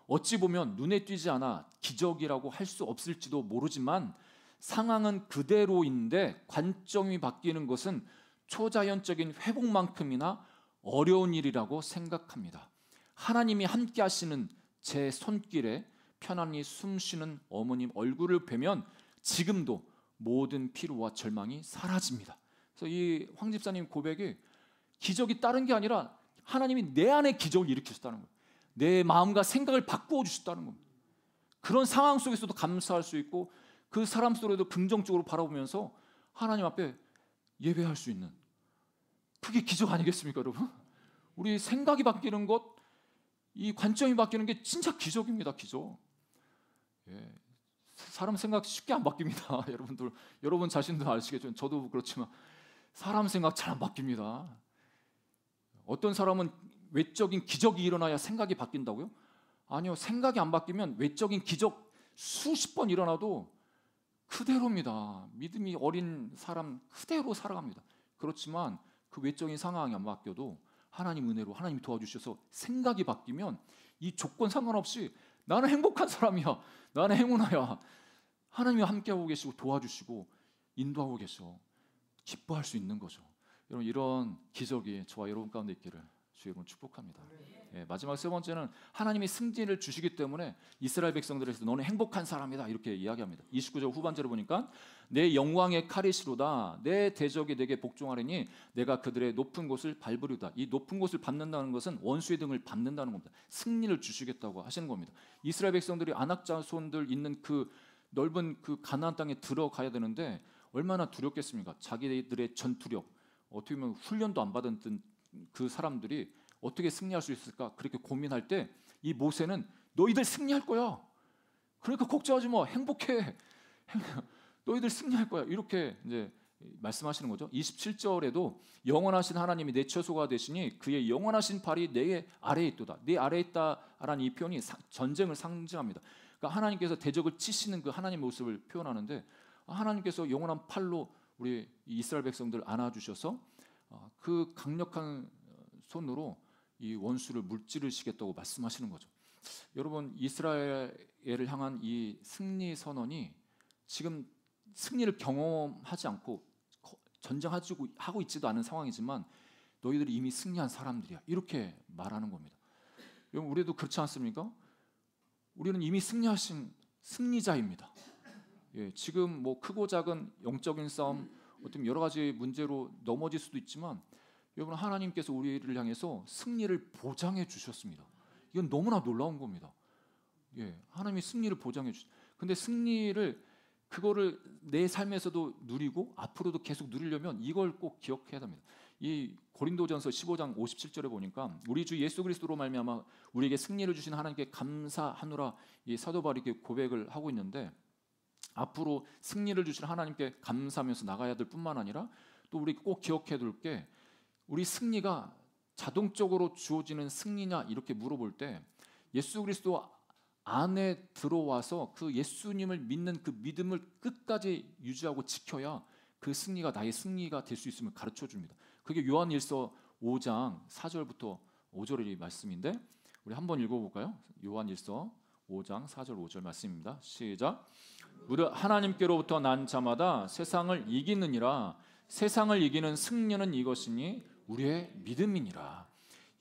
어찌 보면 눈에 띄지 않아 기적이라고 할 수 없을지도 모르지만 상황은 그대로인데 관점이 바뀌는 것은 초자연적인 회복만큼이나 어려운 일이라고 생각합니다. 하나님이 함께 하시는 제 손길에 편안히 숨쉬는 어머님 얼굴을 뵈면 지금도 모든 피로와 절망이 사라집니다. 그래서 이 황 집사님 고백이 기적이 다른 게 아니라 하나님이 내 안에 기적을 일으키셨다는 거예요. 내 마음과 생각을 바꾸어 주셨다는 겁니다. 그런 상황 속에서도 감사할 수 있고 그 사람 속에도 긍정적으로 바라보면서 하나님 앞에 예배할 수 있는 그게 기적 아니겠습니까, 여러분? 우리 생각이 바뀌는 것, 이 관점이 바뀌는 게 진짜 기적입니다, 기적. 예. 사람 생각 쉽게 안 바뀝니다. 여러분들, 여러분 자신도 아시겠죠? 저도 그렇지만 사람 생각 잘 안 바뀝니다. 어떤 사람은 외적인 기적이 일어나야 생각이 바뀐다고요? 아니요, 생각이 안 바뀌면 외적인 기적 수십 번 일어나도 그대로입니다. 믿음이 어린 사람 그대로 살아갑니다. 그렇지만 그 외적인 상황이 안 바뀌어도 하나님 은혜로 하나님이 도와주셔서 생각이 바뀌면 이 조건 상관없이 나는 행복한 사람이야, 나는 행운아야, 하나님이 함께하고 계시고 도와주시고 인도하고 계셔, 기뻐할 수 있는 거죠. 여러분, 이런 기적이 저와 여러분 가운데 있기를 주 여러분 축복합니다. 마지막 세 번째는 하나님이 승리를 주시기 때문에 이스라엘 백성들에서 너는 행복한 사람이다 이렇게 이야기합니다. 29절 후반절을 보니까 내 영광의 칼이시로다 내 대적이 내게 복종하리니 내가 그들의 높은 곳을 밟으리다. 이 높은 곳을 밟는다는 것은 원수의 등을 밟는다는 겁니다. 승리를 주시겠다고 하시는 겁니다. 이스라엘 백성들이 아낙 자손들 있는 그 넓은 그 가나안 땅에 들어가야 되는데 얼마나 두렵겠습니까? 자기들의 전투력, 어떻게 보면 훈련도 안 받은 그 사람들이 어떻게 승리할 수 있을까? 그렇게 고민할 때 이 모세는 너희들 승리할 거야. 그러니까 걱정하지 마. 행복해. 너희들 승리할 거야. 이렇게 이제 말씀하시는 거죠. 27절에도 영원하신 하나님이 내 처소가 되시니 그의 영원하신 발이 내 아래에 있도다. 내 아래에 있다라는 이 표현이 전쟁을 상징합니다. 그러니까 하나님께서 대적을 치시는 그 하나님의 모습을 표현하는데 하나님께서 영원한 팔로 우리 이스라엘 백성들을 안아주셔서 그 강력한 손으로 이 원수를 물찌르시겠다고 말씀하시는 거죠. 여러분, 이스라엘을 향한 이 승리 선언이 지금 승리를 경험하지 않고 전쟁하고 있지도 않은 상황이지만 너희들이 이미 승리한 사람들이야 이렇게 말하는 겁니다. 여러분, 우리도 그렇지 않습니까? 우리는 이미 승리하신 승리자입니다. 지금 뭐 크고 작은 영적인 싸움, 어떤 여러 가지 문제로 넘어질 수도 있지만 여러분, 하나님께서 우리를 향해서 승리를 보장해 주셨습니다. 이건 너무나 놀라운 겁니다. 하나님이 승리를 보장해 주셨. 근데 승리를 그거를 내 삶에서도 누리고 앞으로도 계속 누리려면 이걸 꼭 기억해야 됩니다. 이 고린도전서 15장 57절에 보니까 우리 주 예수 그리스도로 말미암아 우리에게 승리를 주신 하나님께 감사하노라 이 사도 바울이 이렇게 고백을 하고 있는데 앞으로 승리를 주신 하나님께 감사하면서 나가야 될 뿐만 아니라 또 우리 꼭 기억해야 될 게 우리 승리가 자동적으로 주어지는 승리냐 이렇게 물어볼 때 예수 그리스도 안에 들어와서 그 예수님을 믿는 그 믿음을 끝까지 유지하고 지켜야 그 승리가 나의 승리가 될 수 있음을 가르쳐 줍니다. 그게 요한일서 5장 4절부터 5절의 말씀인데 우리 한번 읽어볼까요? 요한일서 5장 4절 5절 말씀입니다. 시작. 무릇 하나님께로부터 난 자마다 세상을 이기느니라. 세상을 이기는 승리는 이것이니 우리의 믿음이니라.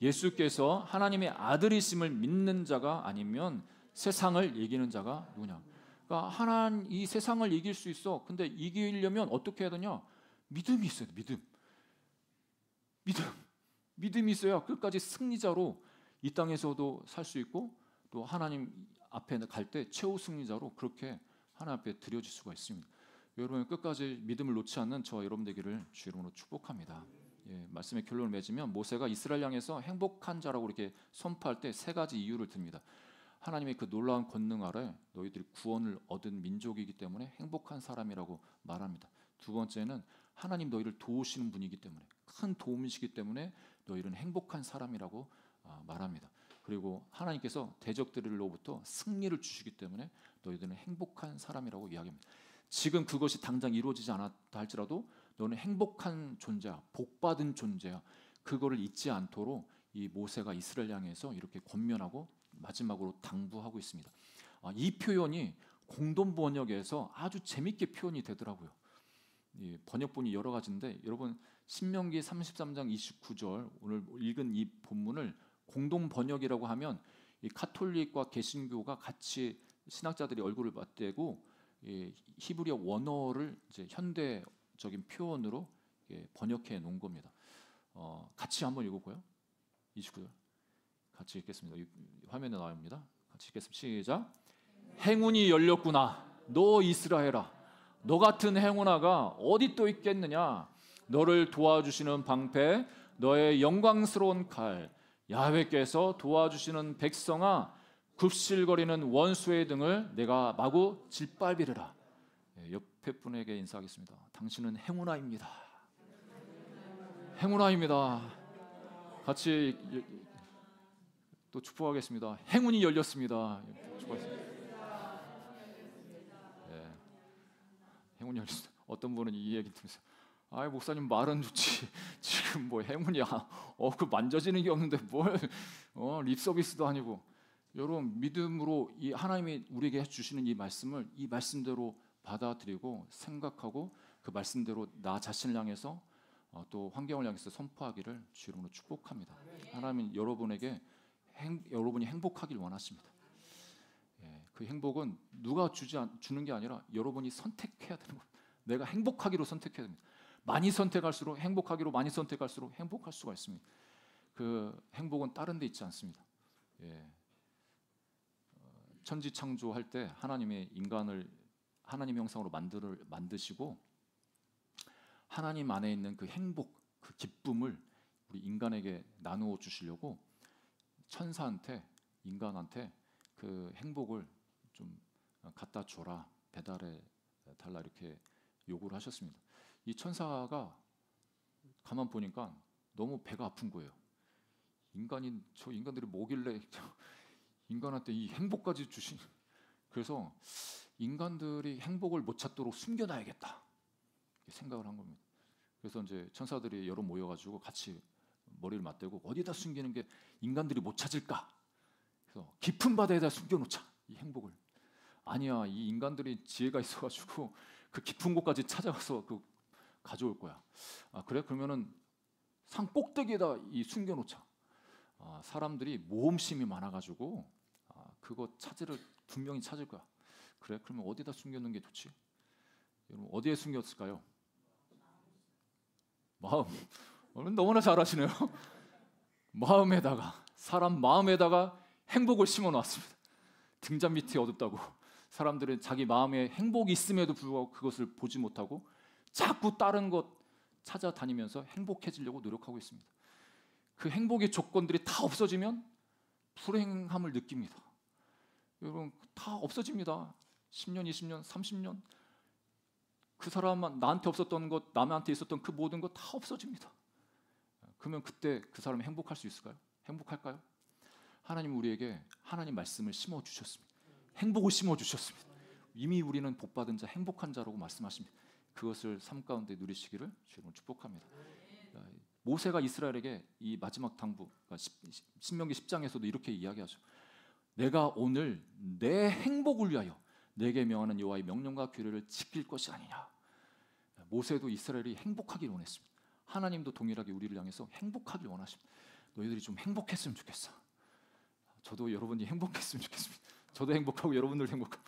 예수께서 하나님의 아들이심을 믿는 자가 아니면 세상을 이기는 자가 누구냐? 그러니까 이 세상을 이길 수 있어. 근데 이기려면 어떻게 해야 되냐? 믿음이 있어야 돼. 믿음이 있어야 끝까지 승리자로 이 땅에서도 살 수 있고 또 하나님 앞에 갈 때 최후 승리자로 그렇게 하나님 앞에 드려질 수가 있습니다. 여러분, 끝까지 믿음을 놓지 않는 저와 여러분 되기를 주 이름으로 축복합니다. 말씀의 결론을 맺으면 모세가 이스라엘 향해서 행복한 자라고 이렇게 선포할 때 세 가지 이유를 듭니다. 하나님의 그 놀라운 권능 아래 너희들이 구원을 얻은 민족이기 때문에 행복한 사람이라고 말합니다. 두 번째는 하나님 너희를 도우시는 분이기 때문에 큰 도움이시기 때문에 너희는 행복한 사람이라고 말합니다. 그리고 하나님께서 대적들로부터 승리를 주시기 때문에 너희들은 행복한 사람이라고 이야기합니다. 지금 그것이 당장 이루어지지 않았다 할지라도 너는 행복한 존재야, 복받은 존재야. 그거를 잊지 않도록 이 모세가 이스라엘 향해서 이렇게 권면하고 마지막으로 당부하고 있습니다. 이 표현이 공동 번역에서 아주 재밌게 표현이 되더라고요. 번역본이 여러 가지인데 여러분 신명기 33장 29절 오늘 읽은 이 본문을 공동 번역이라고 하면 이 카톨릭과 개신교가 같이 신학자들이 얼굴을 맞대고 히브리어 원어를 이제 현대적인 표현으로 번역해 놓은 겁니다. 같이 한번 읽어볼까요? 29절 같이 읽겠습니다. 화면에 나옵니다. 같이 읽겠습니다. 시작. 행운이 열렸구나. 너 이스라엘아. 너 같은 행운아가 어디 또 있겠느냐. 너를 도와주시는 방패, 너의 영광스러운 칼, 야훼께서 도와주시는 백성아, 굽실거리는 원수의 등을 내가 마구 짓밟으리라. 옆에 분에게 인사하겠습니다. 당신은 행운아입니다. 행운아입니다. 같이 또 축복하겠습니다. 행운이 열렸습니다. 축복하겠습니다. 행운이 어떤 분은 이 얘기 들으면서 아이 목사님 말은 좋지 지금 뭐 행운이야 그 만져지는 게 없는데 뭘 립 서비스도 아니고 여러분 믿음으로 이 하나님이 우리에게 주시는 이 말씀을 이 말씀대로 받아들이고 생각하고 그 말씀대로 나 자신을 향해서 또 환경을 향해서 선포하기를 주님으로 축복합니다. 하나님은 여러분이 행복하길 원하십니다. 예, 그 행복은 누가 주는 게 아니라 여러분이 선택해야 되는 거예요. 내가 행복하기로 선택해야 됩니다. 많이 선택할수록 행복하기로 많이 선택할수록 행복할 수가 있습니다. 그 행복은 다른 데 있지 않습니다. 예. 천지 창조할 때 하나님의 인간을 하나님 형상으로 만드시고 하나님 안에 있는 그 행복, 그 기쁨을 우리 인간에게 나누어 주시려고 천사한테 인간한테 그 행복을 좀 갖다 줘라, 배달해 달라 이렇게 요구를 하셨습니다. 이 천사가 가만 보니까 너무 배가 아픈 거예요. 저 인간들이 뭐길래 인간한테 이 행복까지 주신. 그래서 인간들이 행복을 못 찾도록 숨겨놔야겠다 생각을 한 겁니다. 그래서 이제 천사들이 여러 모여가지고 같이 머리를 맞대고 어디다 숨기는 게 인간들이 못 찾을까? 그래서 깊은 바다에다 숨겨놓자 이 행복을. 아니야, 이 인간들이 지혜가 있어가지고 그 깊은 곳까지 찾아가서 그 가져올 거야. 그래? 그러면은 산 꼭대기에다 이 숨겨놓자. 사람들이 모험심이 많아가지고 그거 분명히 찾을 거야. 그래? 그러면 어디다 숨겨놓는 게 좋지? 여러분 어디에 숨겼을까요? 마음. 오늘 너무나 잘하시네요. 사람 마음에다가 행복을 심어놨습니다. 등잔 밑이 어둡다고 사람들은 자기 마음에 행복이 있음에도 불구하고 그것을 보지 못하고 자꾸 다른 것 찾아다니면서 행복해지려고 노력하고 있습니다. 그 행복의 조건들이 다 없어지면 불행함을 느낍니다. 여러분 다 없어집니다. 10년, 20년, 30년 그 사람만 나한테 없었던 것, 남한테 있었던 그 모든 것 다 없어집니다. 그러면 그때 그 사람이 행복할 수 있을까요? 행복할까요? 하나님 우리에게 하나님 말씀을 심어 주셨습니다. 행복을 심어 주셨습니다. 이미 우리는 복받은 자, 행복한 자라고 말씀하십니다. 그것을 삶 가운데 누리시기를 주님으로 축복합니다. 모세가 이스라엘에게 이 마지막 당부, 신명기 10장에서도 이렇게 이야기하죠. 내가 오늘 내 행복을 위하여 내게 명하는 여호와의 명령과 규례를 지킬 것이 아니냐. 모세도 이스라엘이 행복하길 원했습니다. 하나님도 동일하게 우리를 향해서 행복하길 원하십니다. 너희들이 좀 행복했으면 좋겠어. 저도 여러분이 행복했으면 좋겠습니다. 저도 행복하고 여러분들도 행복하고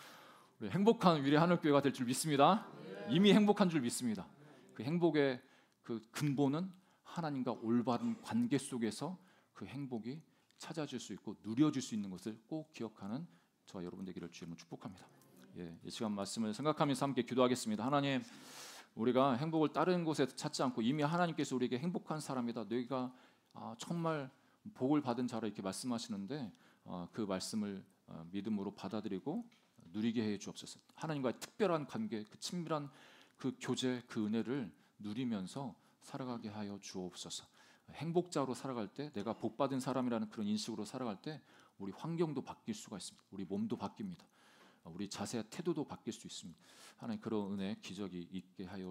우리 행복한 위례 하늘교회가 될 줄 믿습니다. 이미 행복한 줄 믿습니다. 그 행복의 그 근본은 하나님과 올바른 관계 속에서 그 행복이 찾아질 수 있고 누려질 수 있는 것을 꼭 기억하는 저와 여러분 되기를 주님으로 축복합니다. 이 시간 말씀을 생각하면서 함께 기도하겠습니다. 하나님, 우리가 행복을 다른 곳에 찾지 않고 이미 하나님께서 우리에게 행복한 사람이다, 너희가 정말 복을 받은 자라 이렇게 말씀하시는데 그 말씀을 믿음으로 받아들이고 누리게 해 주옵소서. 하나님과의 특별한 관계, 그 친밀한 그 교제, 그 은혜를 누리면서 살아가게 하여 주옵소서. 행복자로 살아갈 때, 내가 복받은 사람이라는 그런 인식으로 살아갈 때 우리 환경도 바뀔 수가 있습니다. 우리 몸도 바뀝니다. 우리 자세, 태도도 바뀔 수 있습니다. 하나님 그런 은혜, 기적이 있게 하여